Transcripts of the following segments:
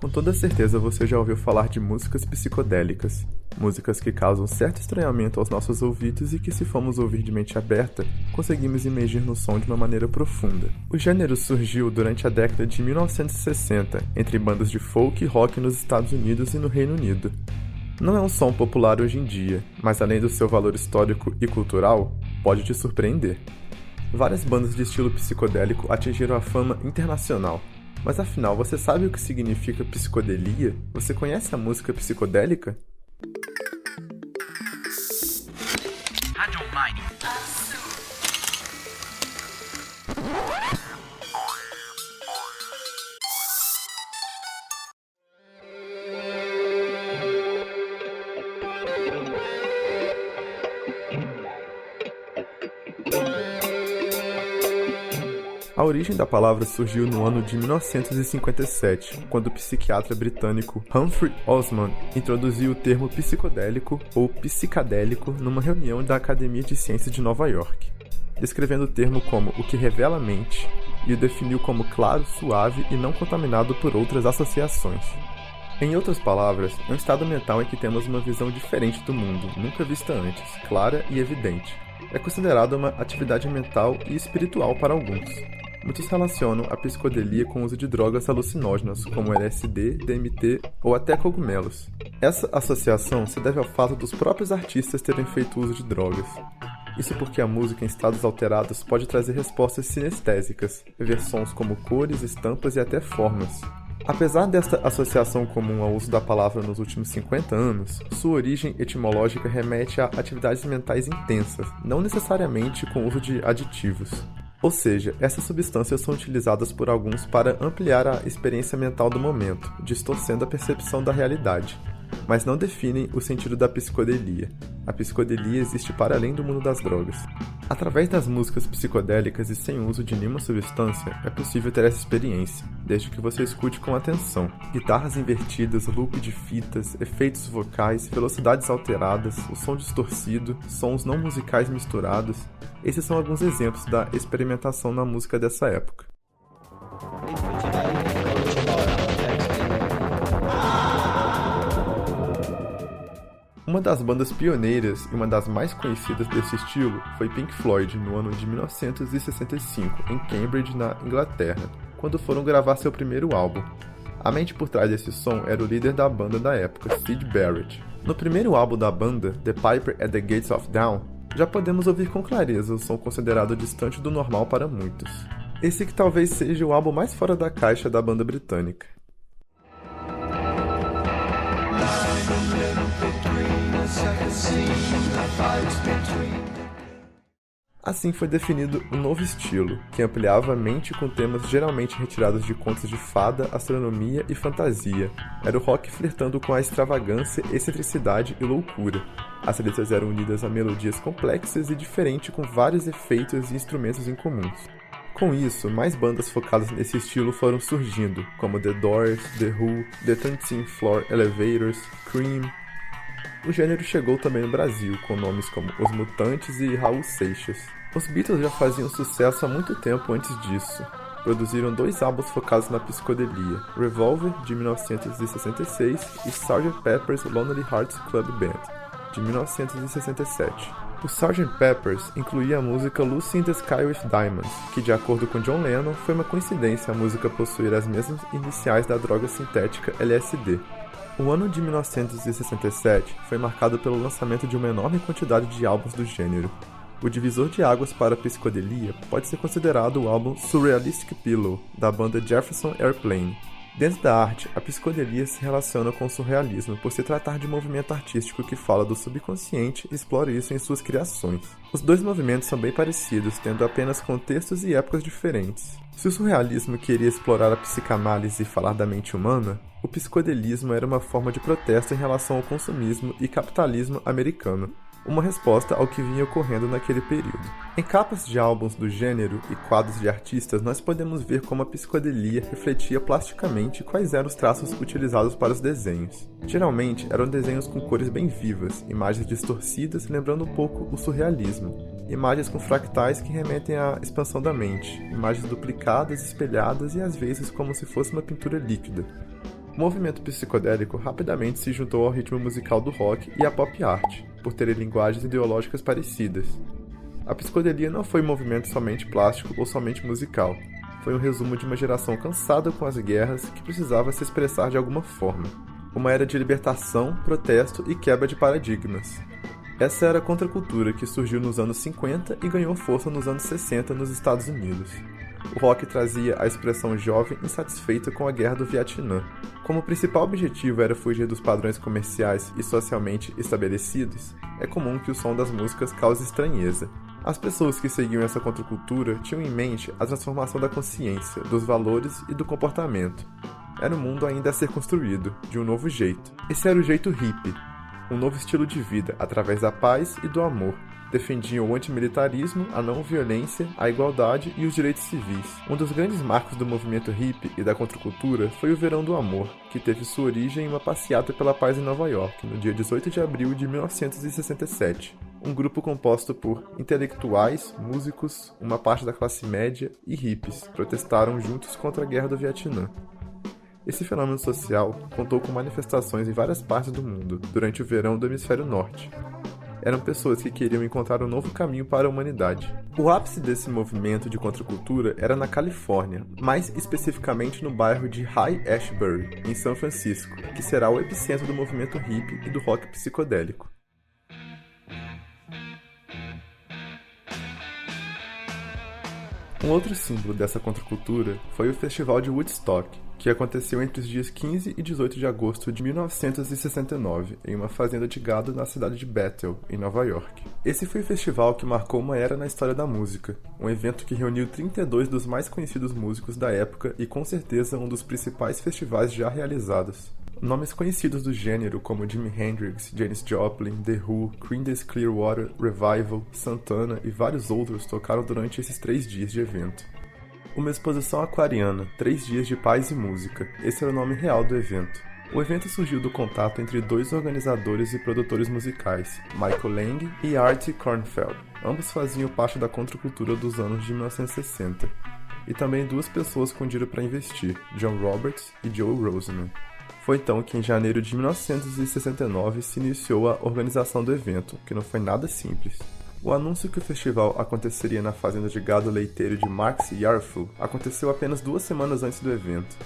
Com toda certeza você já ouviu falar de músicas psicodélicas, músicas que causam certo estranhamento aos nossos ouvidos e que, se formos ouvir de mente aberta, conseguimos imergir no som de uma maneira profunda. O gênero surgiu durante a década de 1960, entre bandas de folk e rock nos Estados Unidos e no Reino Unido. Não é um som popular hoje em dia, mas além do seu valor histórico e cultural, pode te surpreender. Várias bandas de estilo psicodélico atingiram a fama internacional. Mas afinal, você sabe o que significa psicodelia? Você conhece a música psicodélica? Rádio Online. A origem da palavra surgiu no ano de 1957, quando o psiquiatra britânico Humphrey Osmond introduziu o termo psicodélico ou psicadélico numa reunião da Academia de Ciências de Nova York, descrevendo o termo como o que revela a mente, e o definiu como claro, suave e não contaminado por outras associações. Em outras palavras, é um estado mental em que temos uma visão diferente do mundo, nunca vista antes, clara e evidente. É considerado uma atividade mental e espiritual para alguns. Muitos relacionam a psicodelia com o uso de drogas alucinógenas, como LSD, DMT ou até cogumelos. Essa associação se deve ao fato dos próprios artistas terem feito uso de drogas. Isso porque a música em estados alterados pode trazer respostas sinestésicas, ver sons como cores, estampas e até formas. Apesar desta associação comum ao uso da palavra nos últimos 50 anos, sua origem etimológica remete a atividades mentais intensas, não necessariamente com o uso de aditivos. Ou seja, essas substâncias são utilizadas por alguns para ampliar a experiência mental do momento, distorcendo a percepção da realidade, mas não definem o sentido da psicodelia. A psicodelia existe para além do mundo das drogas. Através das músicas psicodélicas e sem uso de nenhuma substância, é possível ter essa experiência, desde que você escute com atenção. Guitarras invertidas, loop de fitas, efeitos vocais, velocidades alteradas, o som distorcido, sons não musicais misturados. Esses são alguns exemplos da experimentação na música dessa época. Uma das bandas pioneiras e uma das mais conhecidas desse estilo foi Pink Floyd, no ano de 1965, em Cambridge, na Inglaterra, quando foram gravar seu primeiro álbum. A mente por trás desse som era o líder da banda da época, Syd Barrett. No primeiro álbum da banda, The Piper at the Gates of Dawn, já podemos ouvir com clareza o som considerado distante do normal para muitos. Esse que talvez seja o álbum mais fora da caixa da banda britânica. Assim foi definido um novo estilo, que ampliava a mente com temas geralmente retirados de contos de fada, astronomia e fantasia. Era o rock flertando com a extravagância, excentricidade e loucura. As letras eram unidas a melodias complexas e diferentes com vários efeitos e instrumentos incomuns. Com isso, mais bandas focadas nesse estilo foram surgindo, como The Doors, The Who, The 13th Floor Elevators, Cream. O gênero chegou também no Brasil, com nomes como Os Mutantes e Raul Seixas. Os Beatles já faziam sucesso há muito tempo antes disso. Produziram 2 álbuns focados na psicodelia, Revolver, de 1966, e Sgt. Pepper's Lonely Hearts Club Band, de 1967. O Sgt. Pepper's incluía a música Lucy in the Sky with Diamonds, que, de acordo com John Lennon, foi uma coincidência a música possuir as mesmas iniciais da droga sintética LSD. O ano de 1967 foi marcado pelo lançamento de uma enorme quantidade de álbuns do gênero. O divisor de águas para a psicodelia pode ser considerado o álbum Surrealistic Pillow, da banda Jefferson Airplane. Dentro da arte, a psicodelia se relaciona com o surrealismo por se tratar de um movimento artístico que fala do subconsciente e explora isso em suas criações. Os dois movimentos são bem parecidos, tendo apenas contextos e épocas diferentes. Se o surrealismo queria explorar a psicanálise e falar da mente humana, o psicodelismo era uma forma de protesto em relação ao consumismo e capitalismo americano, uma resposta ao que vinha ocorrendo naquele período. Em capas de álbuns do gênero e quadros de artistas, nós podemos ver como a psicodelia refletia plasticamente quais eram os traços utilizados para os desenhos. Geralmente, eram desenhos com cores bem vivas, imagens distorcidas lembrando um pouco o surrealismo, imagens com fractais que remetem à expansão da mente, imagens duplicadas, espelhadas e às vezes como se fosse uma pintura líquida. O movimento psicodélico rapidamente se juntou ao ritmo musical do rock e à pop art, por terem linguagens ideológicas parecidas. A psicodelia não foi um movimento somente plástico ou somente musical. Foi um resumo de uma geração cansada com as guerras que precisava se expressar de alguma forma. Uma era de libertação, protesto e quebra de paradigmas. Essa era a contracultura que surgiu nos anos 50 e ganhou força nos anos 60 nos Estados Unidos. O rock trazia a expressão jovem insatisfeita com a guerra do Vietnã. Como o principal objetivo era fugir dos padrões comerciais e socialmente estabelecidos, é comum que o som das músicas cause estranheza. As pessoas que seguiam essa contracultura tinham em mente a transformação da consciência, dos valores e do comportamento. Era um mundo ainda a ser construído, de um novo jeito. Esse era o jeito hippie, um novo estilo de vida através da paz e do amor. Defendiam o antimilitarismo, a não-violência, a igualdade e os direitos civis. Um dos grandes marcos do movimento hippie e da contracultura foi o Verão do Amor, que teve sua origem em uma passeata pela paz em Nova York, no dia 18 de abril de 1967. Um grupo composto por intelectuais, músicos, uma parte da classe média e hippies protestaram juntos contra a guerra do Vietnã. Esse fenômeno social contou com manifestações em várias partes do mundo durante o verão do hemisfério norte. Eram pessoas que queriam encontrar um novo caminho para a humanidade. O ápice desse movimento de contracultura era na Califórnia, mais especificamente no bairro de High-Ashbury, em São Francisco, que será o epicentro do movimento hippie e do rock psicodélico. Um outro símbolo dessa contracultura foi o Festival de Woodstock, que aconteceu entre os dias 15 e 18 de agosto de 1969, em uma fazenda de gado na cidade de Bethel, em Nova York. Esse foi o festival que marcou uma era na história da música, um evento que reuniu 32 dos mais conhecidos músicos da época e com certeza um dos principais festivais já realizados. Nomes conhecidos do gênero como Jimi Hendrix, Janis Joplin, The Who, Creedence Clearwater Revival, Santana e vários outros tocaram durante esses 3 dias de evento. Uma exposição aquariana, 3 dias de paz e música, esse era o nome real do evento. O evento surgiu do contato entre 2 organizadores e produtores musicais, Michael Lang e Artie Kornfeld. Ambos faziam parte da contracultura dos anos de 1960. E também 2 pessoas com dinheiro para investir, John Roberts e Joe Roseman. Foi então que em janeiro de 1969 se iniciou a organização do evento, que não foi nada simples. O anúncio que o festival aconteceria na fazenda de gado leiteiro de Marks Yarful aconteceu apenas 2 semanas antes do evento.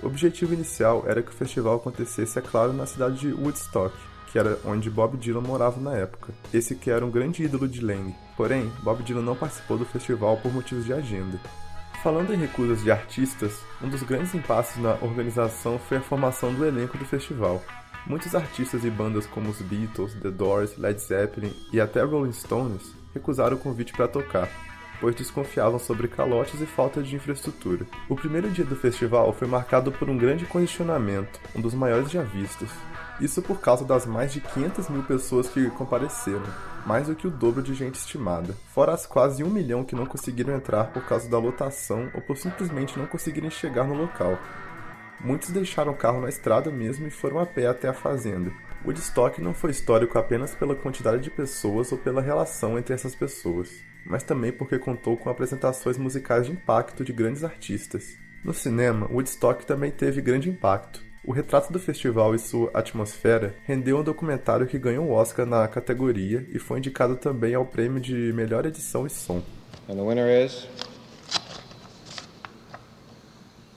O objetivo inicial era que o festival acontecesse, é claro, na cidade de Woodstock, que era onde Bob Dylan morava na época, esse que era um grande ídolo de Lang. Porém, Bob Dylan não participou do festival por motivos de agenda. Falando em recusas de artistas, um dos grandes impasses na organização foi a formação do elenco do festival. Muitos artistas e bandas como os Beatles, The Doors, Led Zeppelin e até Rolling Stones recusaram o convite para tocar, pois desconfiavam sobre calotes e falta de infraestrutura. O primeiro dia do festival foi marcado por um grande congestionamento, um dos maiores já vistos. Isso por causa das mais de 500 mil pessoas que compareceram, mais do que o dobro de gente estimada, fora as quase 1 milhão que não conseguiram entrar por causa da lotação ou por simplesmente não conseguirem chegar no local. Muitos deixaram o carro na estrada mesmo e foram a pé até a fazenda. Woodstock não foi histórico apenas pela quantidade de pessoas ou pela relação entre essas pessoas, mas também porque contou com apresentações musicais de impacto de grandes artistas. No cinema, Woodstock também teve grande impacto. O retrato do festival e sua atmosfera rendeu um documentário que ganhou o Oscar na categoria e foi indicado também ao prêmio de melhor edição e som. And the winner is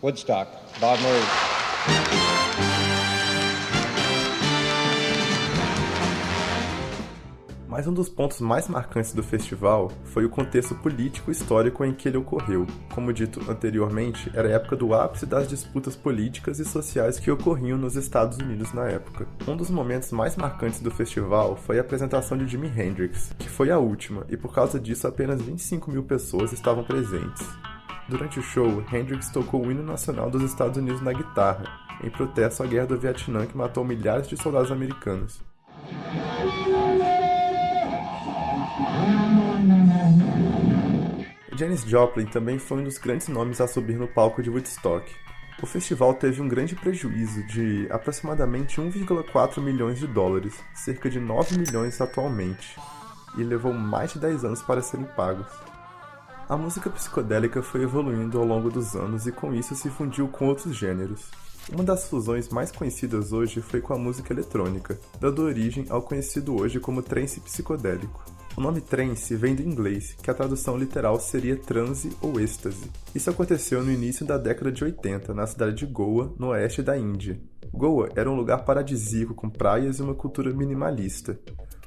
Woodstock, Bob Murray. Mas um dos pontos mais marcantes do festival foi o contexto político e histórico em que ele ocorreu. Como dito anteriormente, era a época do ápice das disputas políticas e sociais que ocorriam nos Estados Unidos na época. Um dos momentos mais marcantes do festival foi a apresentação de Jimi Hendrix, que foi a última, e por causa disso apenas 25 mil pessoas estavam presentes. Durante o show, Hendrix tocou o hino nacional dos Estados Unidos na guitarra, em protesto à guerra do Vietnã que matou milhares de soldados americanos. Janis Joplin também foi um dos grandes nomes a subir no palco de Woodstock. O festival teve um grande prejuízo de aproximadamente 1,4 milhões de dólares, cerca de 9 milhões atualmente, e levou mais de 10 anos para serem pagos. A música psicodélica foi evoluindo ao longo dos anos e com isso se fundiu com outros gêneros. Uma das fusões mais conhecidas hoje foi com a música eletrônica, dando origem ao conhecido hoje como trance psicodélico. O nome trance vem do inglês, que a tradução literal seria transe ou êxtase. Isso aconteceu no início da década de 80, na cidade de Goa, no oeste da Índia. Goa era um lugar paradisíaco com praias e uma cultura minimalista.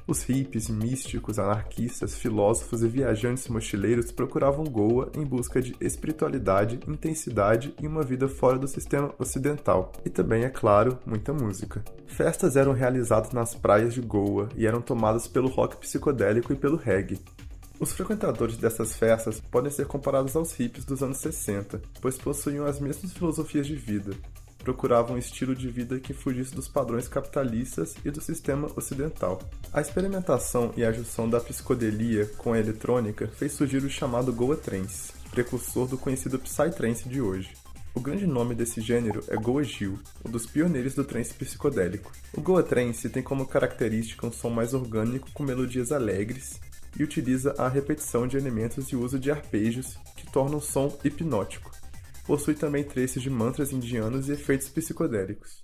Os hippies, místicos, anarquistas, filósofos e viajantes mochileiros procuravam Goa em busca de espiritualidade, intensidade e uma vida fora do sistema ocidental. E também, é claro, muita música. Festas eram realizadas nas praias de Goa e eram tomadas pelo rock psicodélico e pelo reggae. Os frequentadores dessas festas podem ser comparados aos hippies dos anos 60, pois possuíam as mesmas filosofias de vida. Procuravam um estilo de vida que fugisse dos padrões capitalistas e do sistema ocidental. A experimentação e a junção da psicodelia com a eletrônica fez surgir o chamado Goa Trance, precursor do conhecido Psytrance de hoje. O grande nome desse gênero é Goa Gil, um dos pioneiros do trance psicodélico. O Goa Trance tem como característica um som mais orgânico com melodias alegres e utiliza a repetição de elementos e uso de arpejos que tornam o som hipnótico. Possui também trechos de mantras indianos e efeitos psicodélicos.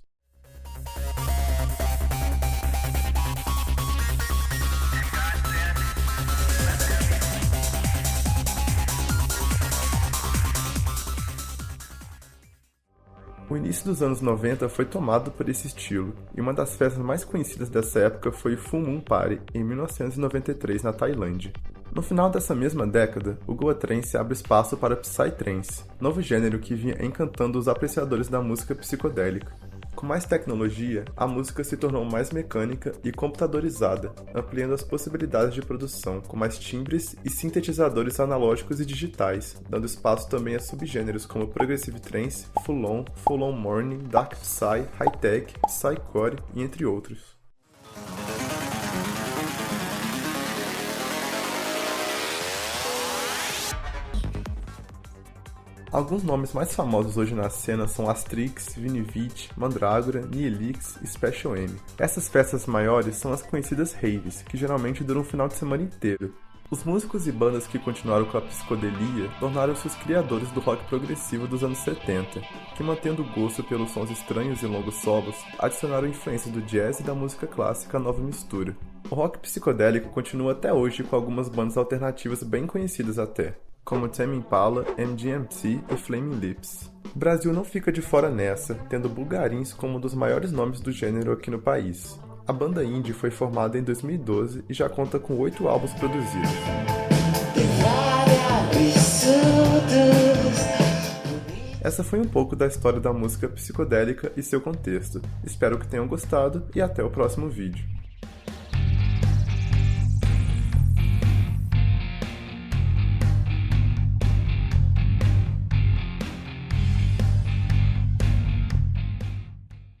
O início dos anos 90 foi tomado por esse estilo, e uma das festas mais conhecidas dessa época foi o Full Moon Party, em 1993, na Tailândia. No final dessa mesma década, o Goa Trance abre espaço para Psytrance, novo gênero que vinha encantando os apreciadores da música psicodélica. Com mais tecnologia, a música se tornou mais mecânica e computadorizada, ampliando as possibilidades de produção, com mais timbres e sintetizadores analógicos e digitais, dando espaço também a subgêneros como Progressive Trance, Full On Morning, Dark Psy, High-Tech, Psycore e entre outros. Alguns nomes mais famosos hoje na cena são Astrix, Vinivit, Mandrágora, Nihilix e Special M. Essas festas maiores são as conhecidas raves, que geralmente duram um final de semana inteiro. Os músicos e bandas que continuaram com a psicodelia tornaram-se os criadores do rock progressivo dos anos 70, que, mantendo o gosto pelos sons estranhos e longos solos, adicionaram influências do jazz e da música clássica à nova mistura. O rock psicodélico continua até hoje com algumas bandas alternativas bem conhecidas até, como Tame Impala, MGMT e Flaming Lips. O Brasil não fica de fora nessa, tendo Bulgarins como um dos maiores nomes do gênero aqui no país. A banda indie foi formada em 2012 e já conta com 8 álbuns produzidos. Essa foi um pouco da história da música psicodélica e seu contexto. Espero que tenham gostado e até o próximo vídeo.